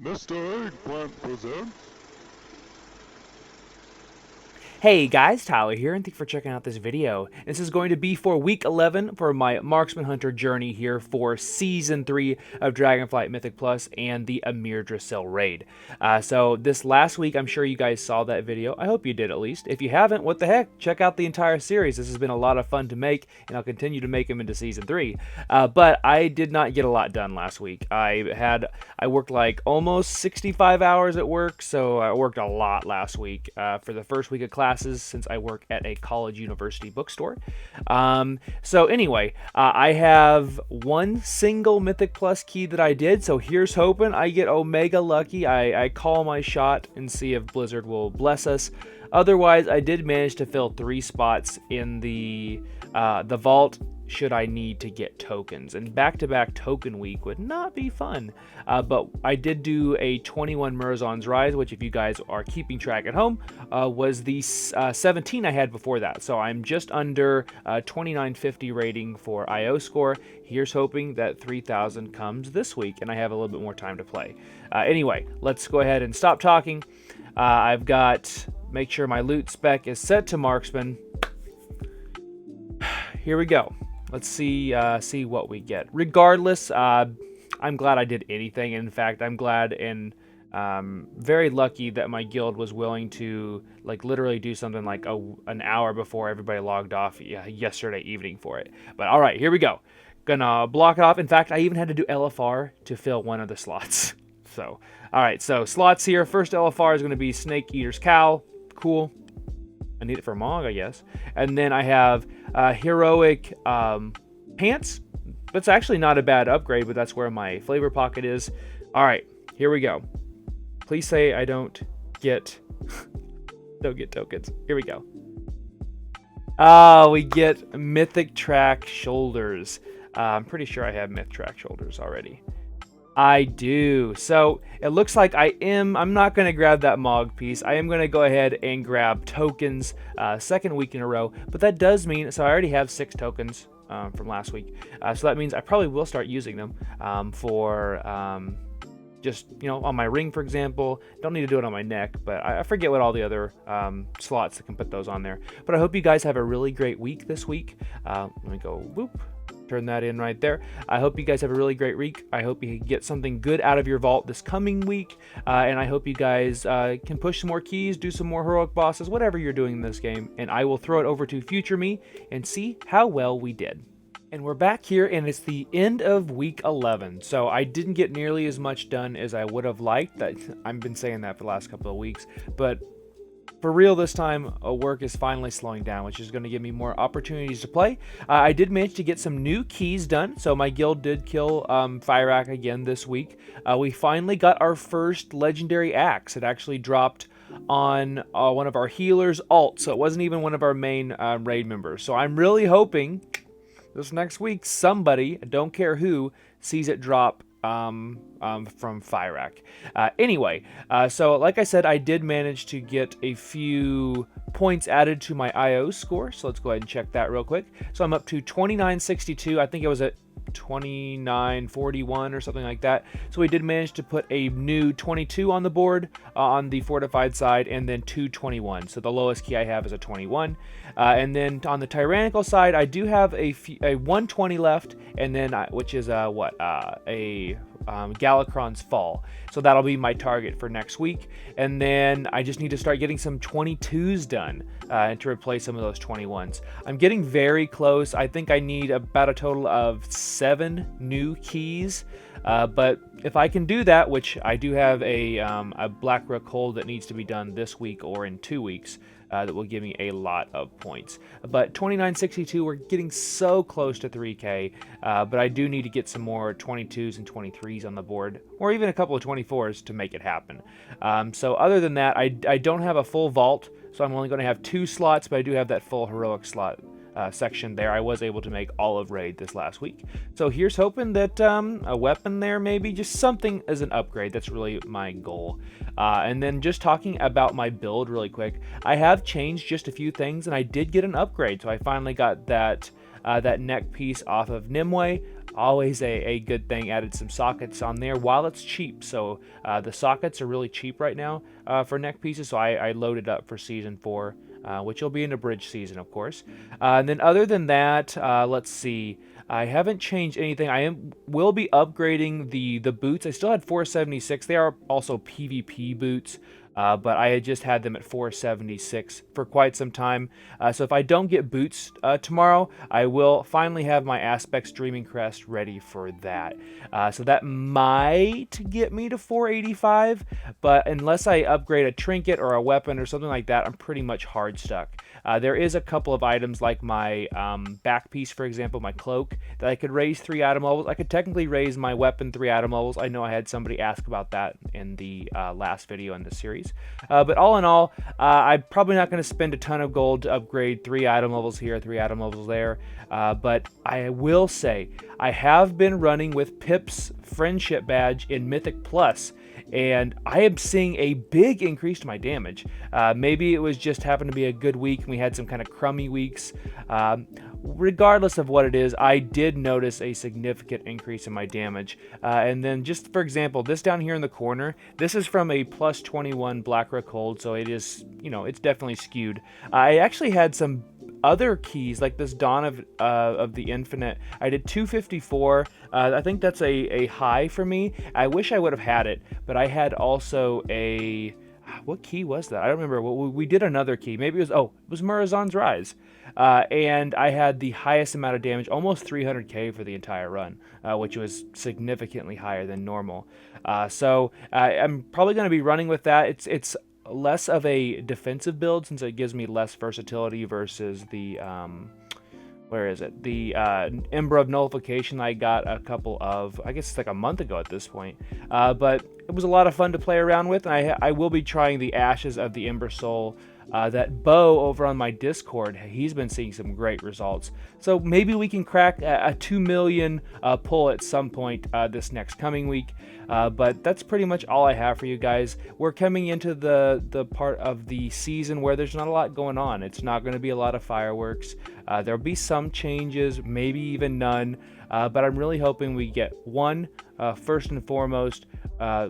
Mr. Eggplant presents. Hey guys, Tyler here, and thank you for checking out this video. This is going to be for week 11 for my Marksman Hunter journey here for Season 3 of Dragonflight Mythic Plus and the Amir Drasil raid. So this last week, I'm sure you guys saw that video. I hope you did at least. If you haven't, what the heck? Check out the entire series. This has been a lot of fun to make, and I'll continue to make them into Season 3. But I did not get a lot done last week. I worked like almost 65 hours at work, so I worked a lot last week for the first week of classes since I work at a college university bookstore. So anyway, I have one single Mythic Plus key that I did, so here's hoping I get Omega lucky. I call my shot and see if Blizzard will bless us. Otherwise, I did manage to fill 3 spots in the vault should I need to get tokens, and back-to-back token week would not be fun. But I did do a 21 Murazon's Rise, which if you guys are keeping track at home, was the 17 I had before that. So I'm just under 2950 rating for IO score. Here's hoping that 3000 comes this week, and I have a little bit more time to play. Anyway, let's go ahead and stop talking. I've got, make sure my loot spec is set to Marksman. Here we go. Let's see what we get. Regardless, I'm glad I did anything. In fact, I'm glad and very lucky that my guild was willing to like literally do something like an hour before everybody logged off yesterday evening for it. But all right, here we go. Gonna block it off. In fact, I even had to do LFR to fill one of the slots. So, all right, so slots here. First LFR is going to be Snake Eater's Cowl. Cool. I need it for Mog, I guess. And then I have Heroic Pants. That's actually not a bad upgrade, but that's where my flavor pocket is. All right, here we go. Please say I don't get tokens. Here we go. We get Mythic Track Shoulders. I'm pretty sure I have Mythic Track Shoulders already. I do. So it looks like I'm not going to grab that Mog piece. I am going to go ahead and grab tokens second week in a row. But that does mean, so I already have 6 tokens from last week. So that means I probably will start using them for just, on my ring, for example. Don't need to do it on my neck, but I forget what all the other slots that can put those on there. But I hope you guys have a really great week this week. Let me go whoop. Turn that in right there. I hope you guys have a really great week. I hope you get something good out of your vault this coming week. And I hope you guys can push some more keys, do some more heroic bosses, whatever you're doing in this game. And I will throw it over to future me and see how well we did. And we're back here, and it's the end of week 11. So I didn't get nearly as much done as I would have liked. I've been saying that for the last couple of weeks. But for real this time, work is finally slowing down, which is going to give me more opportunities to play. I did manage to get some new keys done, so my guild did kill Fyrak again this week. We finally got our first legendary axe. It actually dropped on one of our healers' alt, so it wasn't even one of our main raid members. So I'm really hoping this next week somebody, I don't care who, sees it drop from Fyrak. Anyway, so like I said, I did manage to get a few points added to my IO score, so let's go ahead and check that real quick. So I'm up to 2962. I think it was at 2941 or something like that. So we did manage to put a new 22 on the board on the fortified side, and then 221. So the lowest key I have is a 21. And then on the tyrannical side, I do have a 120 left, and then which is a Galakron's Fall. So that'll be my target for next week. And then I just need to start getting some 22s done to replace some of those 21s. I'm getting very close. I think I need about a total of 7 new keys. But if I can do that, which I do have a Black Rook hold that needs to be done this week or in 2 weeks, that will give me a lot of points. But 2962, we're getting so close to 3K, but I do need to get some more 22s and 23s on the board, or even a couple of 24s to make it happen. So other than that, I don't have a full vault, so I'm only going to have 2 slots, but I do have that full heroic slot section there. I was able to make all of raid this last week. So here's hoping that a weapon there, maybe just something as an upgrade. That's really my goal. And then just talking about my build really quick, I have changed just a few things, and I did get an upgrade. So I finally got that neck piece off of Nimue. always a good thing. Added some sockets on there while it's cheap. So the sockets are really cheap right now for neck pieces. So I loaded up for season 4, which will be an abridged season, of course. And then other than that, let's see. I haven't changed anything. Will be upgrading the boots. I still had 476. They are also PvP boots. But I had just had them at 476 for quite some time. So if I don't get boots tomorrow, I will finally have my Aspect Streaming Crest ready for that. So that might get me to 485, but unless I upgrade a trinket or a weapon or something like that, I'm pretty much hard stuck. There is a couple of items like my back piece, for example, my cloak, that I could raise 3 item levels. I could technically raise my weapon 3 item levels. I know I had somebody ask about that in the last video in the series. But all in all, I'm probably not going to spend a ton of gold to upgrade 3 item levels here, 3 item levels there. But I will say, I have been running with Pip's friendship badge in Mythic Plus, and I am seeing a big increase to my damage. Maybe it was just happened to be a good week and we had some kind of crummy weeks. Regardless of what it is, I did notice a significant increase in my damage. And then just for example, this down here in the corner, this is from a plus 21 Blackrock Hold, so it is, it's definitely skewed. I actually had some other keys like this Dawn of the Infinite. I did 254. I think that's a high for me. I wish I would have had it, but I had also a... What key was that? I don't remember. We did another key. Maybe it was Murazan's Rise. And I had the highest amount of damage, almost 300k for the entire run, which was significantly higher than normal. So I'm probably going to be running with that. It's less of a defensive build since it gives me less versatility versus the... where is it? The Ember of Nullification I got a couple of, I guess it's like a month ago at this point. But it was a lot of fun to play around with, and I will be trying the Ashes of the Ember Soul. That Bo over on my Discord, he's been seeing some great results. So maybe we can crack a 2 million pull at some point this next coming week. But that's pretty much all I have for you guys. We're coming into the part of the season where there's not a lot going on. It's not going to be a lot of fireworks. There'll be some changes, maybe even none. But I'm really hoping we get one, first and foremost,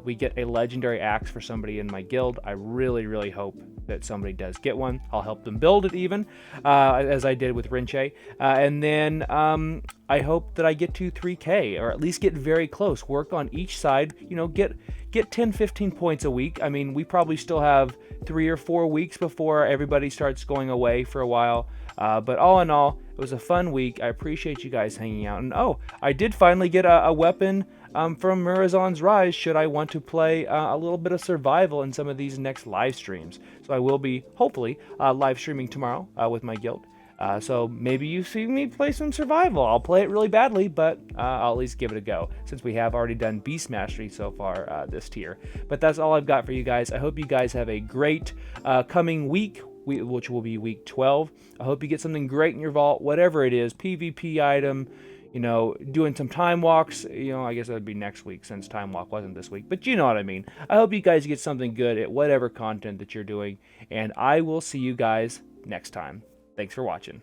we get a legendary axe for somebody in my guild. I really, really hope that somebody does get one. I'll help them build it even, as I did with Rinche. And then I hope that I get to 3K, or at least get very close. Work on each side, get 10, 15 points a week. I mean, we probably still have 3 or 4 weeks before everybody starts going away for a while. But all in all, it was a fun week. I appreciate you guys hanging out. And I did finally get a weapon from Murazan's Rise should I want to play a little bit of survival in some of these next live streams. So I will be, hopefully, live streaming tomorrow with my guild. So maybe you see me play some survival. I'll play it really badly, but I'll at least give it a go, since we have already done Beast Mastery so far this tier. But that's all I've got for you guys. I hope you guys have a great coming week, which will be week 12. I hope you get something great in your vault, whatever it is, PvP item, doing some time walks. I guess that would be next week since time walk wasn't this week, but you know what I mean. I hope you guys get something good at whatever content that you're doing, and I will see you guys next time. Thanks for watching.